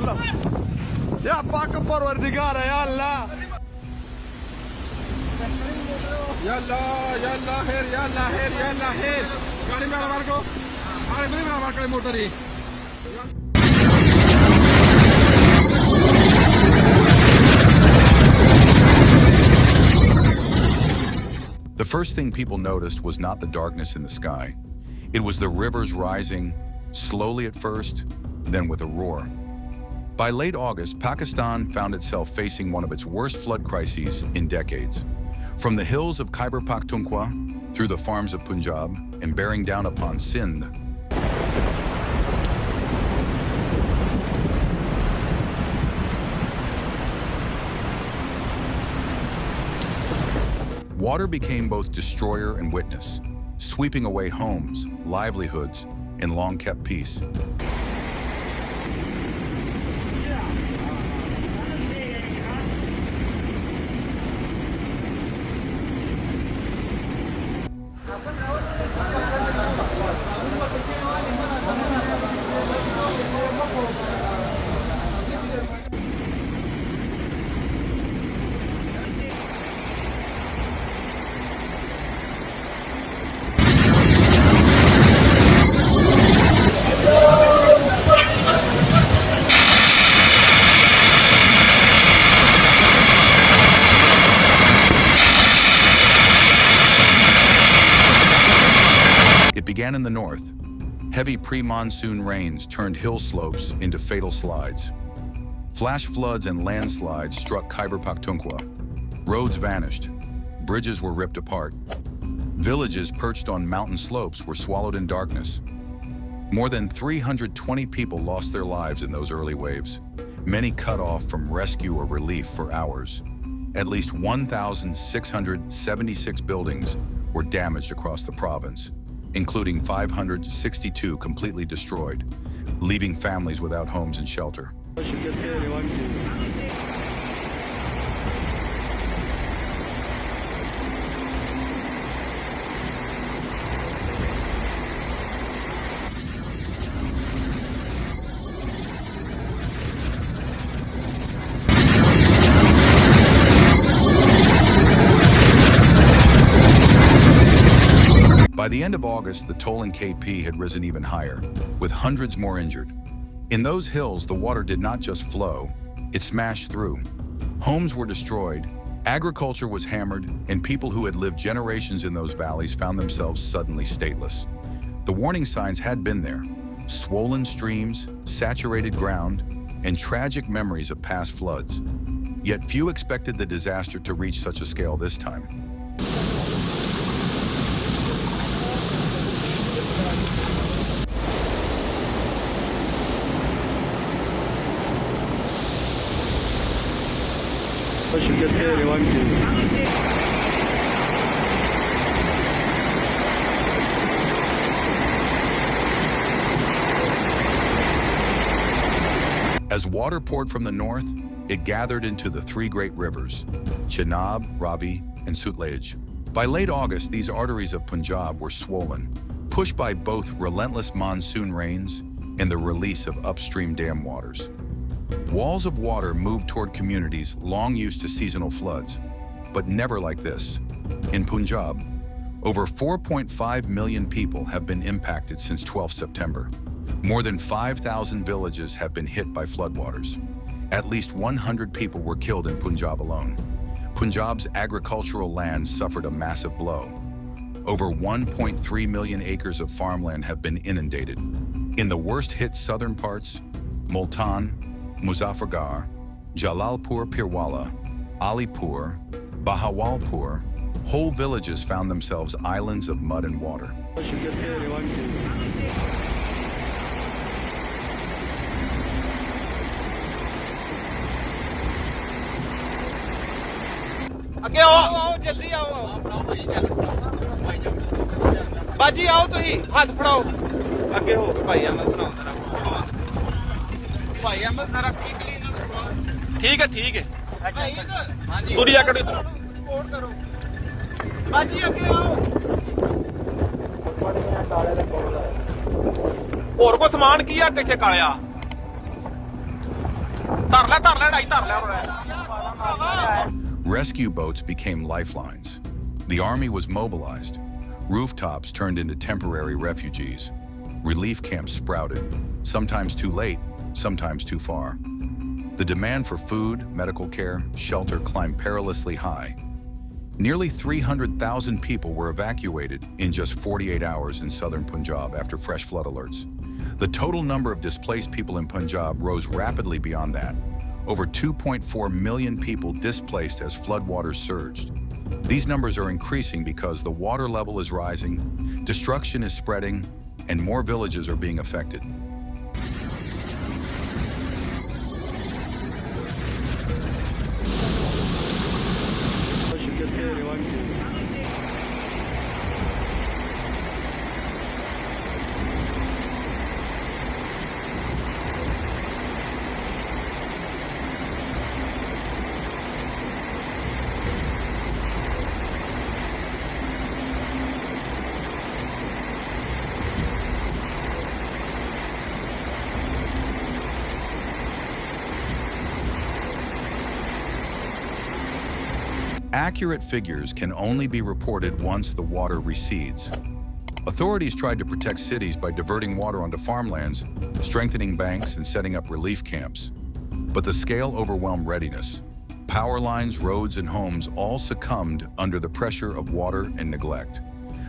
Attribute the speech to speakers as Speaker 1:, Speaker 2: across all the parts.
Speaker 1: Allah. Ya Pak Parwardigar ya Allah. Ya Allah, ya Allah, her, ya Allah, her, ya Allah, her. Gari mein amar ko. Aare bhi mein amar kare motor hi.
Speaker 2: The first thing people noticed was not the darkness in the sky. It was the rivers rising, slowly at first, then with a roar. By late August, Pakistan found itself facing one of its worst flood crises in decades. From the hills of Khyber Pakhtunkhwa, through the farms of Punjab, and bearing down upon Sindh, water became both destroyer and witness, sweeping away homes, livelihoods, and long-kept peace. It began in the north. Heavy pre-monsoon rains turned hill slopes into fatal slides. Flash floods and landslides struck Khyber Pakhtunkhwa. Roads vanished. Bridges were ripped apart. Villages perched on mountain slopes were swallowed in darkness. More than 320 people lost their lives in those early waves, many cut off from rescue or relief for hours. At least 1,676 buildings were damaged across the province, including 562 completely destroyed, leaving families without homes and shelter. By the end of August, the toll in KP had risen even higher, with hundreds more injured. In those hills, the water did not just flow, it smashed through. Homes were destroyed, agriculture was hammered, and people who had lived generations in those valleys found themselves suddenly stateless. The warning signs had been there: swollen streams, saturated ground, and tragic memories of past floods. Yet few expected the disaster to reach such a scale this time. As water poured from the north, it gathered into the three great rivers, Chenab, Ravi, and Sutlej. By late August, these arteries of Punjab were swollen, pushed by both relentless monsoon rains and the release of upstream dam waters. Walls of water moved toward communities long used to seasonal floods, but never like this. In Punjab, over 4.5 million people have been impacted since 12 September. More than 5,000 villages have been hit by floodwaters. At least 100 people were killed in Punjab alone. Punjab's agricultural land suffered a massive blow. Over 1.3 million acres of farmland have been inundated. In the worst-hit southern parts, Multan, Muzaffargarh, Jalalpur Pirwala, Alipur, Bahawalpur, whole villages found themselves islands of mud and water.
Speaker 1: ਅੱਗੇ ਆਓ ਜਲਦੀ ਆਓ ਬਾਜੀ ਆਓ ਤੁਸੀਂ ਹੱਥ ਫੜਾਓ ਅੱਗੇ ਹੋ ਕੇ ਭਾਈ ਅਹਿਮਦ ਬਣਾਉਂਦਾ ਰੱਖੋ ਭਾਈ ਅਹਿਮਦ ਨਾ ਰੱਖੀ ਠੀਕ ਹੈ ਹਾਂਜੀ ਦੁਨੀਆ ਕੜੀ ਸਪੋਰਟ ਕਰੋ ਬਾਜੀ ਅੱਗੇ ਆਓ ਹੋਰ ਕੋ ਸਮਾਨ ਕੀ ਆ ਕਿੱਥੇ ਕਾਲਿਆ
Speaker 2: Rescue boats became lifelines. The army was mobilized. Rooftops turned into temporary refugees. Relief camps sprouted, sometimes too late, sometimes too far. The demand for food, medical care, shelter climbed perilously high. Nearly 300,000 people were evacuated in just 48 hours in southern Punjab after fresh flood alerts. The total number of displaced people in Punjab rose rapidly beyond that. Over 2.4 million people displaced as floodwaters surged. These numbers are increasing because the water level is rising, destruction is spreading, and more villages are being affected. Accurate figures can only be reported once the water recedes. Authorities tried to protect cities by diverting water onto farmlands, strengthening banks, and setting up relief camps. But the scale overwhelmed readiness. Power lines, roads, and homes all succumbed under the pressure of water and neglect.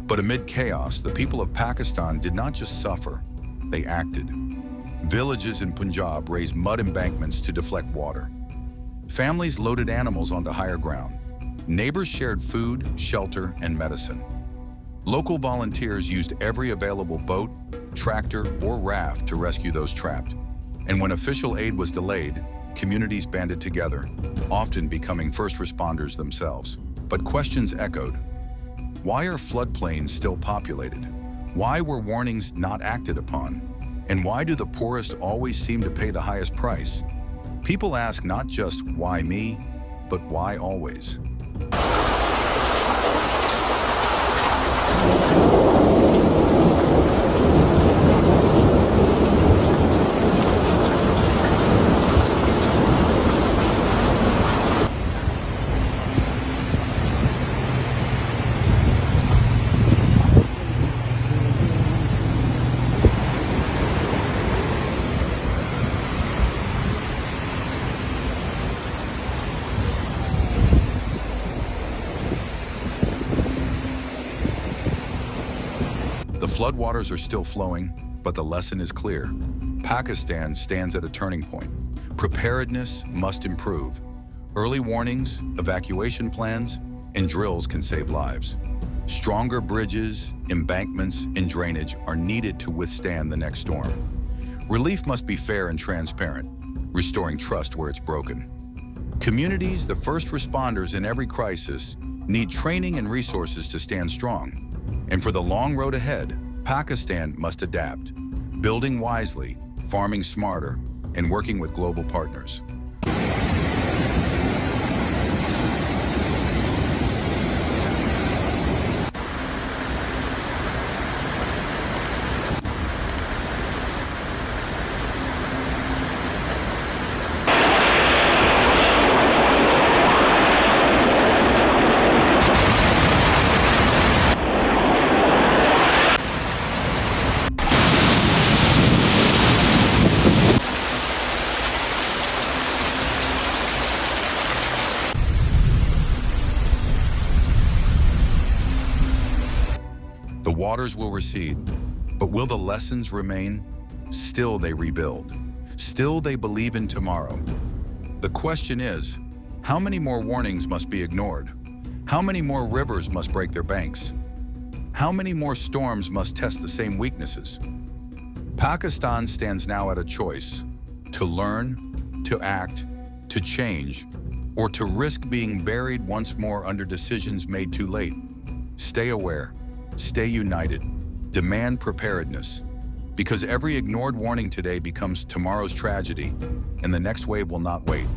Speaker 2: But amid chaos, the people of Pakistan did not just suffer, they acted. Villages in Punjab raised mud embankments to deflect water. Families loaded animals onto higher ground. Neighbors shared food, shelter, and medicine. Local volunteers used every available boat, tractor, or raft to rescue those trapped. And when official aid was delayed, communities banded together, often becoming first responders themselves. But questions echoed. Why are floodplains still populated? Why were warnings not acted upon? And why do the poorest always seem to pay the highest price? People ask not just why me, but why always? The floodwaters are still flowing, but the lesson is clear. Pakistan stands at a turning point. Preparedness must improve. Early warnings, evacuation plans, and drills can save lives. Stronger bridges, embankments, and drainage are needed to withstand the next storm. Relief must be fair and transparent, restoring trust where it's broken. Communities, the first responders in every crisis, need training and resources to stand strong. And for the long road ahead, Pakistan must adapt, building wisely, farming smarter, and working with global partners. The waters will recede, but will the lessons remain? Still they rebuild. Still they believe in tomorrow. The question is, how many more warnings must be ignored? How many more rivers must break their banks? How many more storms must test the same weaknesses? Pakistan stands now at a choice: to learn, to act, to change, or to risk being buried once more under decisions made too late. Stay aware. Stay united. Demand preparedness. Because every ignored warning today becomes tomorrow's tragedy, and the next wave will not wait.